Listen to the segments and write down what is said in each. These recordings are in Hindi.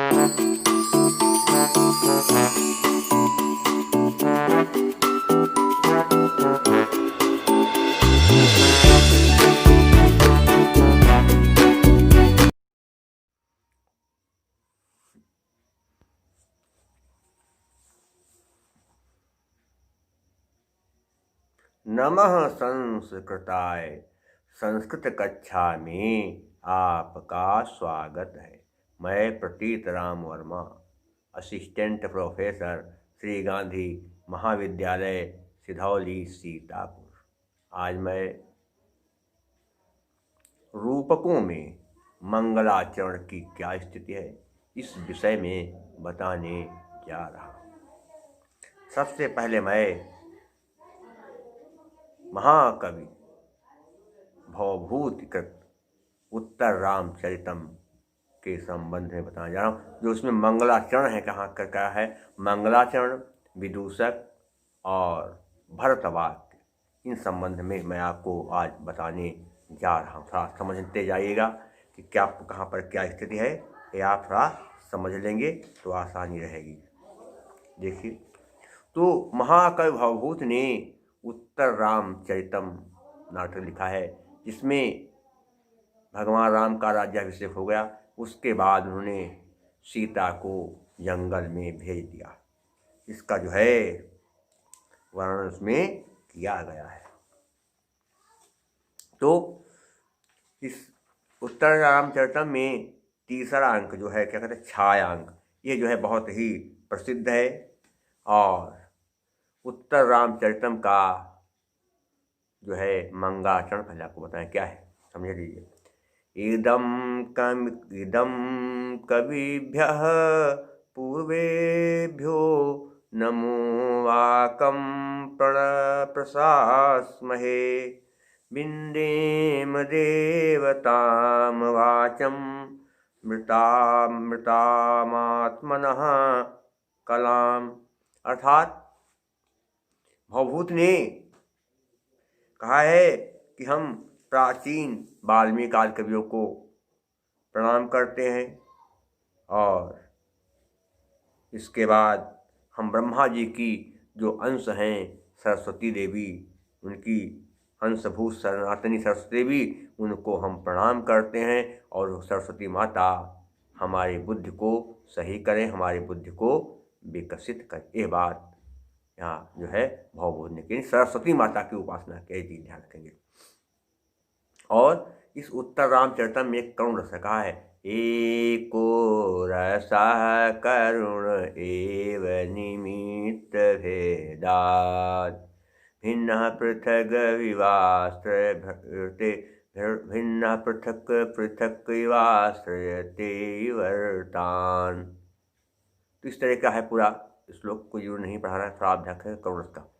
नमः संस्कृताय। संस्कृत कक्षा में आपका स्वागत है। मैं प्रतीत राम वर्मा, असिस्टेंट प्रोफेसर, श्री गांधी महाविद्यालय, सिधौली, सीतापुर। आज मैं रूपकों में मंगलाचरण की क्या स्थिति है, इस विषय में बताने जा रहा हूँ। सबसे पहले मैं महाकवि भवभूतिकृत उत्तर रामचरितम के संबंध में बताने जा रहा हूँ, जो उसमें मंगलाचरण है। कहाँ का क्या है? मंगलाचरण, विदूषक और भरतवाक्य, इन संबंध में मैं आपको आज बताने जा रहा हूँ। थोड़ा समझते जाइएगा कि क्या कहाँ पर क्या स्थिति है, ये आप थोड़ा समझ लेंगे तो आसानी रहेगी। देखिए, तो महाकवि भवभूत ने उत्तर रामचरितम नाटक लिखा है, जिसमें भगवान राम का राज्याभिषेक हो गया। उसके बाद उन्होंने सीता को जंगल में भेज दिया। इसका जो है वर्णन उसमें किया गया है। तो इस उत्तर रामचरितम में तीसरा अंक जो है, क्या कहते हैं, छाया अंक, ये जो है बहुत ही प्रसिद्ध है। और उत्तर रामचरितम का जो है मंगलाचरण पहले आपको बताएं क्या है, समझ लीजिए। इदम कविभ्यः पूर्वेभ्यो नमो वाकं प्रशास्महे बिंदेम देवताम वाचं मृतामात्मनः कलाम। अर्थात भवभूत ने कहा है कि हम प्राचीन वाल्मीकि काल कवियों को प्रणाम करते हैं, और इसके बाद हम ब्रह्मा जी की जो अंश हैं सरस्वती देवी, उनकी अंशभूत सनातनी सरस्वती देवी, उनको हम प्रणाम करते हैं। और सरस्वती माता हमारी बुद्धि को सही करें, हमारी बुद्धि को विकसित करें। ये बात यहाँ जो है भवभूत ने की, सरस्वती माता की उपासना के चीज ध्यान रखेंगे। और इस उत्तर रामचरितम में एक करुण रस कहा है, एको रसः करुण एव निमित्त भेदात् भिन्नः पृथक् विवाश्रयते भिन्नः पृथक् पृथक् विवाश्रयते वर्तान्। तो इस तरह का है पूरा श्लोक, को जरूर नहीं पढ़ाना, थोड़ा अभ्यास है करुण रस का।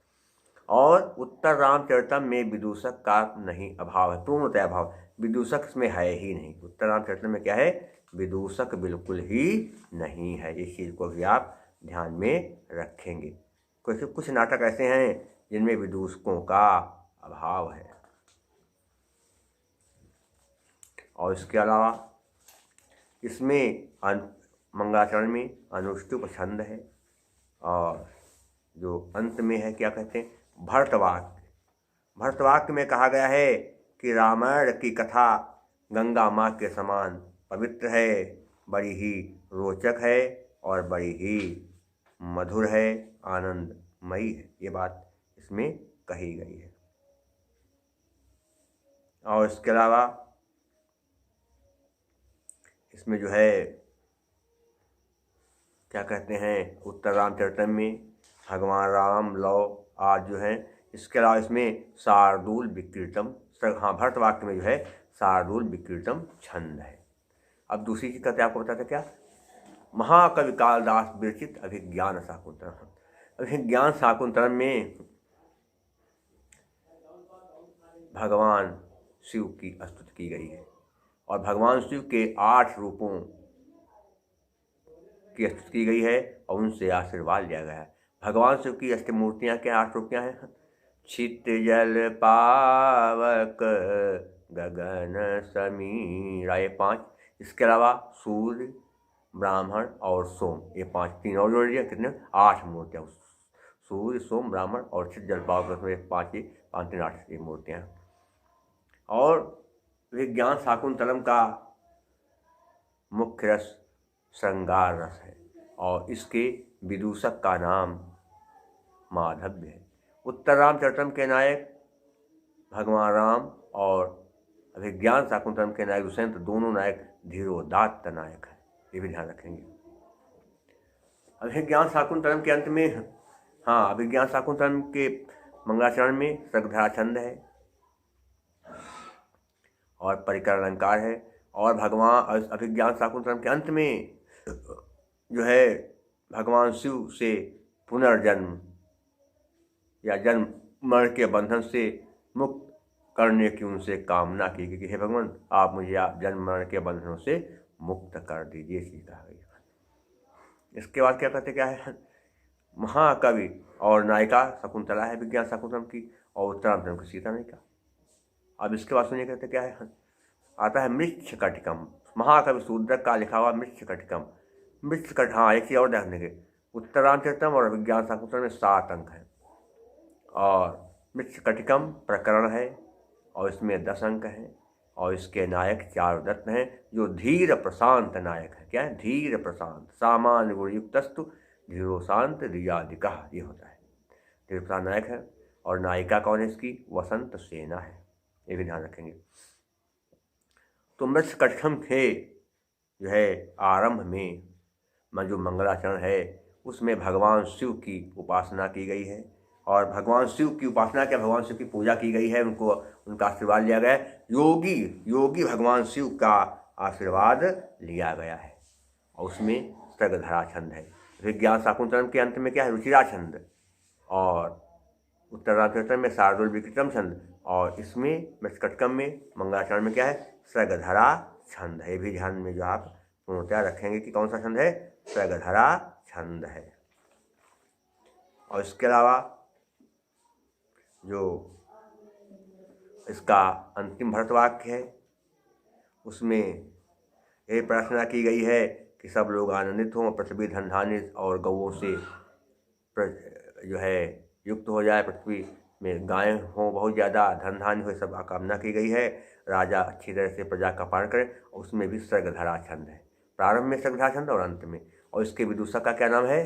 और उत्तर रामचरितम में विदूषक का नहीं अभाव है, पूर्णतः अभाव, विदूषक इसमें है ही नहीं। उत्तर रामचरितम में क्या है? विदूषक बिल्कुल ही नहीं है। इस चीज़ को भी आप ध्यान में रखेंगे। कुछ नाटक ऐसे हैं जिनमें विदूषकों का अभाव है। और इसके अलावा इसमें मंगलाचरण में अनुष्टुप छंद है, और जो अंत में है क्या कहते हैं, भरतवाक्य। भरतवाक्य में कहा गया है कि रामायण की कथा गंगा माँ के समान पवित्र है, बड़ी ही रोचक है और बड़ी ही मधुर है, आनंदमयी है। ये बात इसमें कही गई है। और इसके अलावा इसमें जो है क्या कहते हैं, उत्तर रामचरितम में भगवान राम लव आज जो है। इसके अलावा इसमें शार्दूल विक्रीतम, हाँ, भरतवाक्य में जो है शार्दूल विक्रीतम छंद है। अब दूसरी चीज कहते हैं, आपको बताते क्या, महाकवि कालिदास विरचित अभिज्ञान शाकुंतलम। अभिज्ञान शाकुंतलम में भगवान शिव की स्तुति की गई है, और भगवान शिव के 8 रूपों की स्तुति की गई है, और उनसे आशीर्वाद लिया गया है। भगवान शिव की अष्टमूर्तियाँ क्या, 8 रूपियाँ हैं, छित जल पावक गगन समीरा, ये 5। इसके अलावा सूर्य, ब्राह्मण और सोम, ये 5 3 और जोड़ दिया, कितने 8 मूर्तियाँ। सूर्य, सोम, ब्राह्मण और क्षित जल पाव, 5 3 8 ये मूर्तियाँ। और विज्ञान शाकुंतलम का मुख्य रस श्रृंगार रस है और इसके विदूषक का नाम माधव्य है। उत्तर रामचरितम के नायक भगवान राम और अभिज्ञान शाकुंतलम के नायक दुष्यंत, दोनों नायक धीरोदात्त नायक है, ये भी ध्यान रखेंगे। अभिज्ञान शाकुंतलम के अंत में, हाँ, अभिज्ञान शाकुंतलम के मंगलाचरण में सृगधरा छंद है और परिकर अलंकार है। और भगवान अभिज्ञान शाकुंतलम के अंत में जो है भगवान शिव से पुनर्जन्म या जन्म मरण के बंधन से मुक्त करने की उनसे कामना की कि हे भगवान, आप मुझे आप जन्म मरण के बंधनों से मुक्त कर दीजिए, ऐसी कहा गई। इसके बाद क्या कहते, क्या है, महाकवि और नायिका शकुंतला है विज्ञान शाकुंतलम की, और उत्तरांचल की सीता नायिका। अब इसके बाद सुनिए, कहते क्या है, आता है मृच्छकटिकम, महाकवि शूद्रक का लिखा हुआ मृच्छकटिकम। मृच्छकट, हाँ, एक चीज और ध्यान देंगे, उत्तरांचलम और विज्ञान शाकुंतलम में 7 अंक हैं और मृच्छकटिकम प्रकरण है और इसमें 10 अंक हैं और इसके नायक चारुदत्त हैं, जो धीर प्रशांत नायक है। क्या है, धीर प्रशांत, सामान्य गुणयुक्तस्तु धीरो शांत रियादिका, ये होता है, धीर प्रशांत नायक है। और नायिका कौन है इसकी, वसंत सेना है, ये भी ध्यान रखेंगे। तो मृच्छकटिकम के जो है आरंभ में जो मंगलाचरण है उसमें भगवान शिव की उपासना की गई है और भगवान शिव की उपासना क्या, भगवान शिव की पूजा की गई है, उनको उनका आशीर्वाद लिया गया है। योगी भगवान शिव का आशीर्वाद लिया गया है और उसमें सृगधरा छंद है। विज्ञान शाकुंतलम के अंत में क्या है, रुचिरा छंद, और उत्तरांचल में शार्दुल विक्रम छंद, और इसमें मृच्छकटिकम में मंगलाचरण में क्या है, सृगधरा छंद है। ये भी ध्यान में जो आप पूर्णतया रखेंगे कि कौन सा छंद है, सृगधरा छंद है। और इसके अलावा जो इसका अंतिम भरत वाक्य है उसमें यही प्रार्थना की गई है कि सब लोग आनंदित हों, पृथ्वी धन धान्य और गौओं से जो है युक्त हो जाए, पृथ्वी में गायें हों बहुत ज़्यादा, धन धान्य हो, सब कामना की गई है। राजा अच्छी तरह से प्रजा का पालन करे, उसमें भी सृगधरा छंद है, प्रारंभ में सृगधरा छंद और अंत में। और इसके विदूषक का क्या नाम है,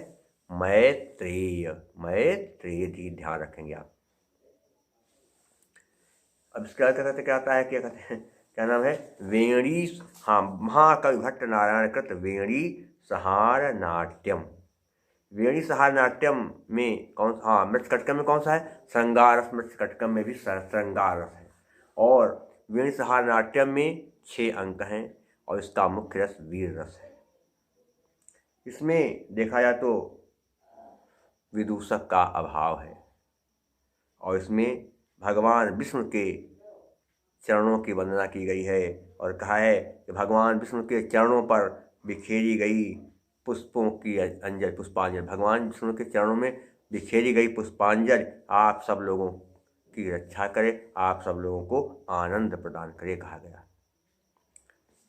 मैत्रेय, मैत्रेय जी, ध्यान रखेंगे आप। अब इसके बाद कहते क्या आता है, क्या कहते हैं, क्या नाम है, वेणी, हाँ, महाकवि भट्ट नारायण कृत वेणी सहार नाट्यम। वेणी सहार नाट्यम में कौन, हाँ, मृच्छकटिकम में कौन सा है, श्रृंगार रस, मृच्छकटिकम में भी श्रृंगार रस है। और वेणी सहार नाट्यम में 6 अंक हैं और इसका मुख्य रस वीर रस है। इसमें देखा जाए तो विदूषक का अभाव है और इसमें भगवान विष्णु के चरणों की वंदना की गई है और कहा है कि भगवान विष्णु के चरणों पर बिखेरी गई पुष्पों की अंजलि, पुष्पांजलि, भगवान विष्णु के चरणों में बिखेरी गई पुष्पांजलि आप सब लोगों की रक्षा करे, आप सब लोगों को आनंद प्रदान करे, कहा गया।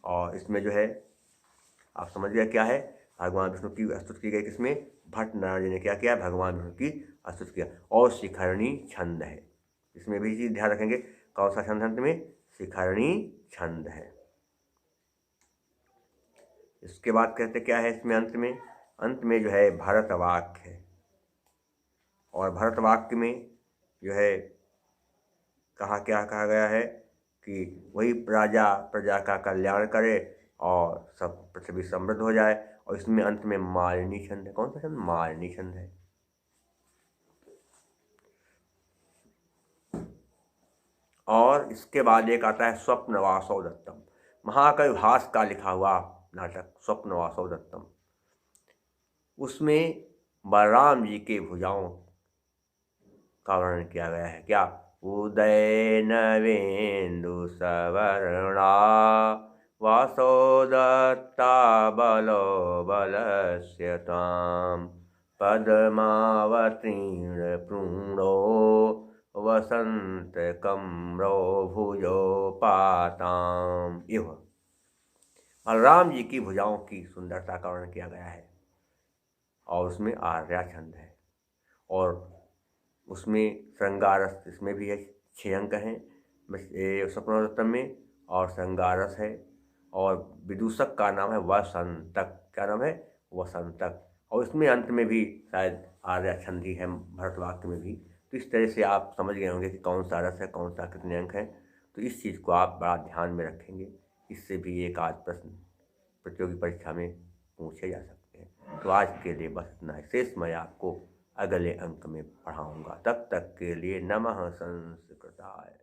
और इसमें जो है आप समझ गए क्या है, भगवान विष्णु की स्तुति की गई, किसमें, भट्ट नारायण जी ने क्या किया, भगवान विष्णु की स्तुति किया। और शिखरणी छंद है, इसमें भी चीज ध्यान रखेंगे, कौन सा छंद अंत में, शिखरणी छंद है। इसके बाद कहते क्या है इसमें, अंत में जो है भरत वाक्य है और भरत वाक्य में जो है क्या कहा गया है कि वही राजा प्रजा का कल्याण करे और सब पृथ्वी समृद्ध हो जाए। और इसमें अंत में मालिनी छंद है, कौन सा छंद, मालिनी छंद है। और इसके बाद एक आता है स्वप्नवासव दत्तम, महाकवि भास का लिखा हुआ नाटक स्वप्नवासव दत्तम। उसमें बलराम जी के भुजाओं का वर्णन किया गया है। क्या, उदय नवेन्दु सवर्णा वासो दत्ता बलो बलस्य ताम पद्मावतीर्ण प्रूणो वसंत कम्रो भुजो पाताम। बलराम जी की भुजाओं की सुंदरता का वर्णन किया गया है और उसमें आर्या छंद है और उसमें श्रृंगारस इसमें भी है। 6 अंक हैं बस ये स्वप्नोत्तम में और श्रृंगारस है और विदूषक का नाम है वसंतक। क्या नाम है? वसंतक। और इसमें अंत में भी शायद आर्या छंद ही है भरतवाक्य में भी। तो इस तरह से आप समझ गए होंगे कि कौन सा रस है, कौन सा कितने अंक है। तो इस चीज़ को आप बड़ा ध्यान में रखेंगे, इससे भी एक आध प्रश्न प्रतियोगी परीक्षा में पूछे जा सकते हैं। तो आज के लिए बस इतना है, शेष मैं आपको अगले अंक में पढ़ाऊंगा। तब तक के लिए नमः संस्कृताय।